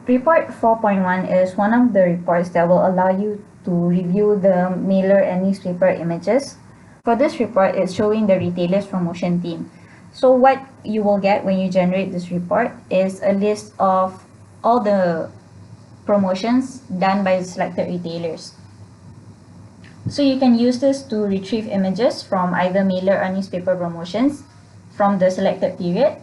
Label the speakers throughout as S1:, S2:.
S1: Report 4.1 is one of the reports that will allow you to review the mailer and newspaper images. For this report, it's showing the retailer's promotion theme. So what you will get when you generate this report is a list of all the promotions done by the selected retailers. So you can use this to retrieve images from either mailer or newspaper promotions from the selected period,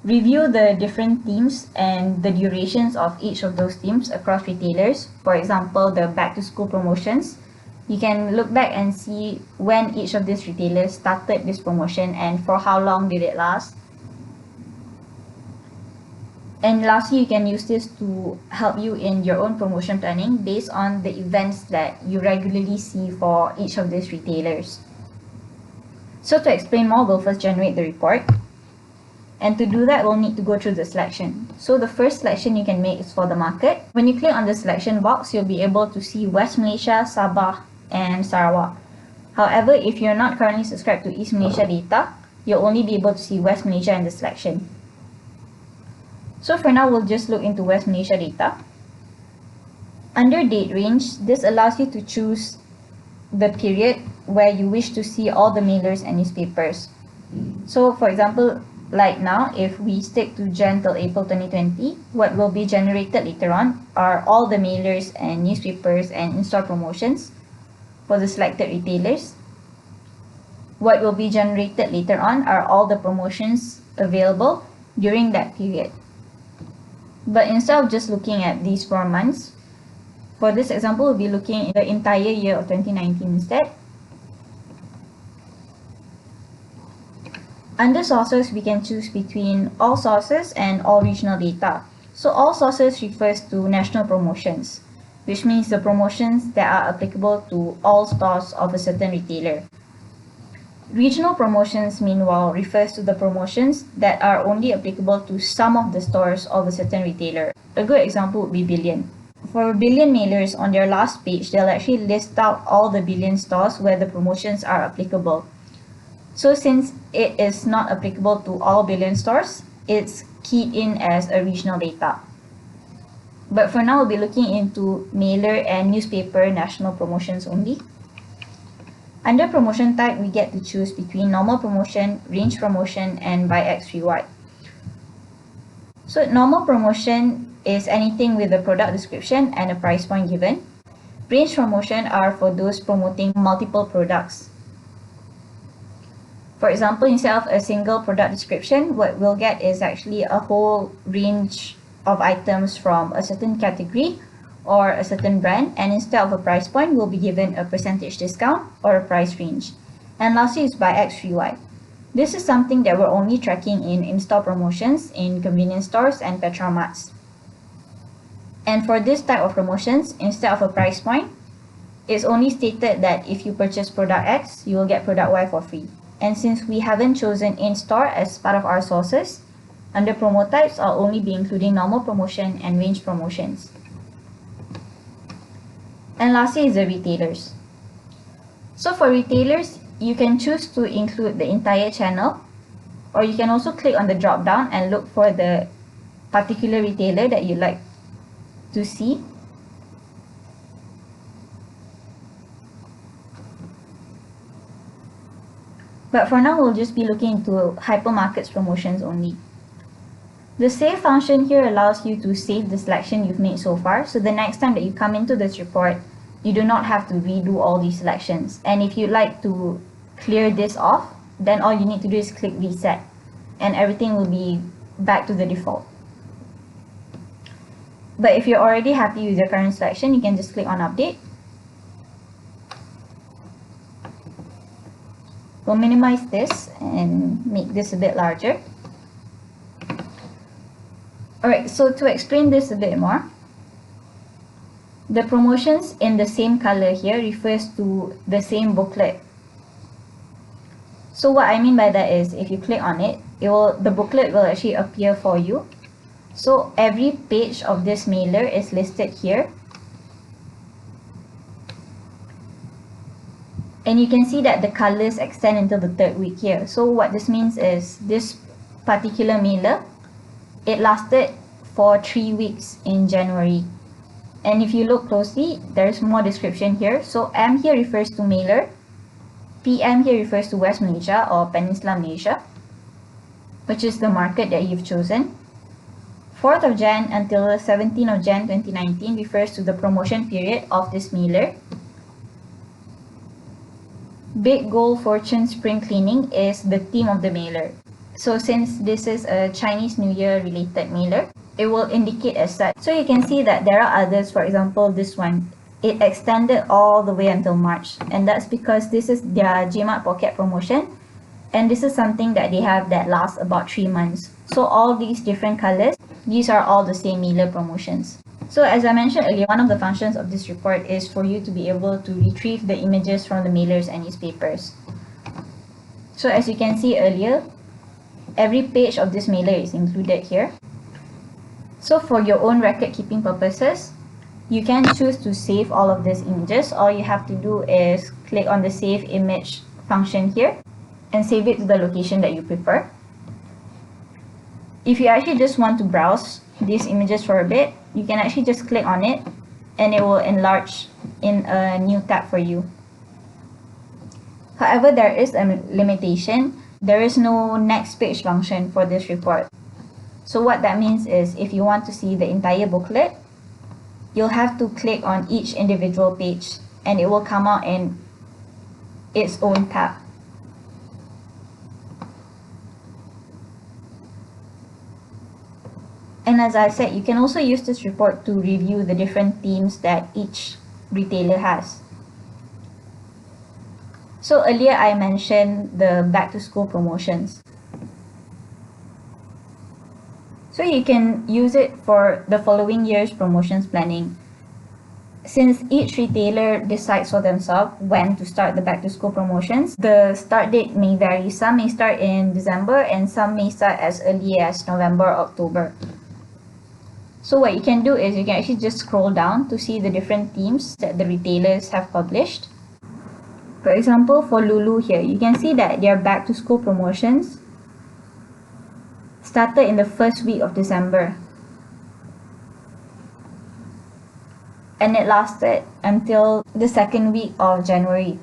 S1: review the different themes and the durations of each of those themes across retailers. For example, the back to school promotions. You can look back and see when each of these retailers started this promotion and for how long did it last. And lastly, you can use this to help you in your own promotion planning based on the events that you regularly see for each of these retailers. So to explain more, we'll first generate the report. And to do that, we'll need to go through the selection. So the first selection you can make is for the market. When you click on the selection box, you'll be able to see West Malaysia, Sabah, and Sarawak. However, if you're not currently subscribed to East Malaysia data, you'll only be able to see West Malaysia in the selection. So for now, we'll just look into West Malaysia data. Under date range, this allows you to choose the period where you wish to see all the mailers and newspapers. So for example, like now, if we stick to Jan till April 2020, what will be generated later on are all the mailers and newspapers and in-store promotions for the selected retailers. What will be generated later on are all the promotions available during that period. But instead of just looking at these 4 months, for this example, we'll be looking at the entire year of 2019 instead. Under sources, we can choose between all sources and all regional data. So all sources refers to national promotions, which means the promotions that are applicable to all stores of a certain retailer. Regional promotions, meanwhile, refers to the promotions that are only applicable to some of the stores of a certain retailer. A good example would be Billion. For Billion mailers, on their last page, they'll actually list out all the Billion stores where the promotions are applicable. So since it is not applicable to all Billion stores, it's keyed in as a regional data. But for now, we'll be looking into mailer and newspaper national promotions only. Under promotion type, we get to choose between normal promotion, range promotion, and by X reward. So normal promotion is anything with a product description and a price point given. Range promotion are for those promoting multiple products. For example, instead of a single product description, what we'll get is actually a whole range of items from a certain category or a certain brand, and instead of a price point, we'll be given a percentage discount or a price range. And lastly is by X reward. This is something that we're only tracking in in-store promotions in convenience stores and petromarts. And for this type of promotions, instead of a price point, it's only stated that if you purchase product X, you will get product Y for free. And since we haven't chosen in-store as part of our sources, under promo types, I'll only be including normal promotion and range promotions. And lastly is the retailers. So for retailers, you can choose to include the entire channel, or you can also click on the drop down and look for the particular retailer that you'd like to see. But for now, we'll just be looking into hypermarkets promotions only. The save function here allows you to save the selection you've made so far, so the next time that you come into this report, you do not have to redo all these selections. And if you'd like to clear this off, then all you need to do is click reset, and everything will be back to the default. But if you're already happy with your current selection, you can just click on update. We'll minimize this and make this a bit larger. Alright, so to explain this a bit more, the promotions in the same color here refers to the same booklet. So what I mean by that is, if you click on it, the booklet will actually appear for you. So every page of this mailer is listed here. And you can see that the colors extend until the 3rd week here. So what this means is this particular mailer, it lasted for 3 weeks in January. And if you look closely, there's more description here. So M here refers to mailer, PM here refers to West Malaysia or Peninsular Malaysia, which is the market that you've chosen. 4th of Jan until 17th of Jan 2019 refers to the promotion period of this mailer. Big Gold Fortune Spring Cleaning is the theme of the mailer. So since this is a Chinese New Year related mailer, it will indicate as such. So you can see that there are others, for example this one. It extended all the way until March, and that's because this is their Gmat Pocket promotion, and this is something that they have that lasts about 3 months. So all these different colors, these are all the same mailer promotions. So as I mentioned earlier, one of the functions of this report is for you to be able to retrieve the images from the mailers and newspapers. So as you can see earlier, every page of this mailer is included here. So for your own record keeping purposes, you can choose to save all of these images. All you have to do is click on the save image function here and save it to the location that you prefer. If you actually just want to browse these images for a bit, you can actually just click on it and it will enlarge in a new tab for you. However, there is a limitation. There is no next page function for this report. So what that means is if you want to see the entire booklet, you'll have to click on each individual page and it will come out in its own tab. And as I said, you can also use this report to review the different themes that each retailer has. So earlier I mentioned the back to school promotions. So you can use it for the following year's promotions planning. Since each retailer decides for themselves when to start the back to school promotions, the start date may vary. Some may start in December and some may start as early as November or October. So what you can do is you can actually just scroll down to see the different themes that the retailers have published. For example, for Lulu here, you can see that their back to school promotions started in the first week of December. And it lasted until the second week of January.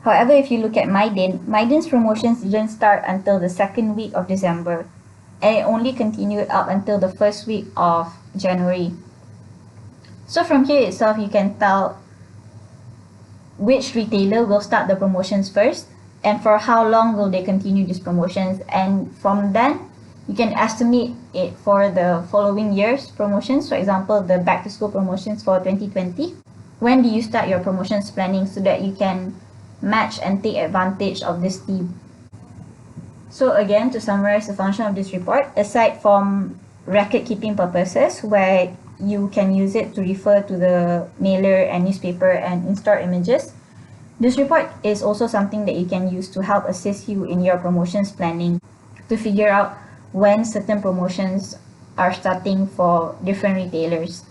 S1: However, if you look at Mydin's promotions didn't start until the second week of December, and it only continued up until the first week of January. So from here itself, you can tell which retailer will start the promotions first and for how long will they continue these promotions, and from then you can estimate it for the following year's promotions. For example, the back to school promotions for 2020. When do you start your promotions planning so that you can match and take advantage of this theme? So again, to summarize the function of this report, aside from record keeping purposes where you can use it to refer to the mailer and newspaper and in-store images, this report is also something that you can use to help assist you in your promotions planning to figure out when certain promotions are starting for different retailers.